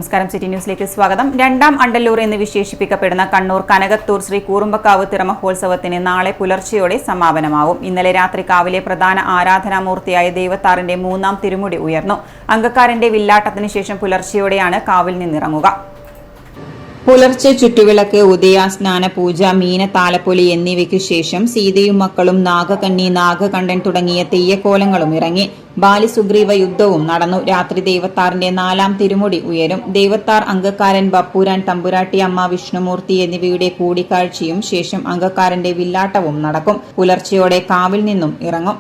നമസ്കാരം. സിറ്റി ന്യൂസിലേക്ക് സ്വാഗതം. രണ്ടാം അണ്ടല്ലൂർ എന്ന് വിശേഷിപ്പിക്കപ്പെടുന്ന കണ്ണൂർ കനകത്തൂർ ശ്രീ കൂറുമ്പക്കാവ് തിറമഹോത്സവത്തിന് നാളെ പുലർച്ചെയോടെ സമാപനമാവും. ഇന്നലെ രാത്രി കാവിലെ പ്രധാന ആരാധനാമൂർത്തിയായ ദൈവത്താറിന്റെ 3ാം തിരുമുടി ഉയർന്നു. അങ്കക്കാരന്റെ വില്ലാട്ടത്തിന് ശേഷം പുലർച്ചെയോടെയാണ് കാവിൽ നിന്നിറങ്ങുക. പുലർച്ചെ ചുറ്റുവിളക്ക്, ഉദയ, സ്നാനപൂജ, മീന, താലപ്പൊലി എന്നിവയ്ക്കു ശേഷം സീതയും മക്കളും, നാഗകന്നി, നാഗകണ്ഠൻ തുടങ്ങിയ തെയ്യക്കോലങ്ങളും ഇറങ്ങി. ബാലിസുഗ്രീവ യുദ്ധവും നടന്നു. രാത്രി ദൈവത്താറിന്റെ 4ാം തിരുമുടി ഉയരും. ദൈവത്താർ, അങ്കക്കാരൻ, ബപ്പൂരാൻ, തമ്പുരാട്ടി അമ്മ, വിഷ്ണുമൂർത്തി എന്നിവയുടെ കൂടിക്കാഴ്ചയും ശേഷം അങ്കക്കാരന്റെ വില്ലാട്ടവും നടക്കും. പുലർച്ചെയോടെ കാവിൽ നിന്നും ഇറങ്ങും.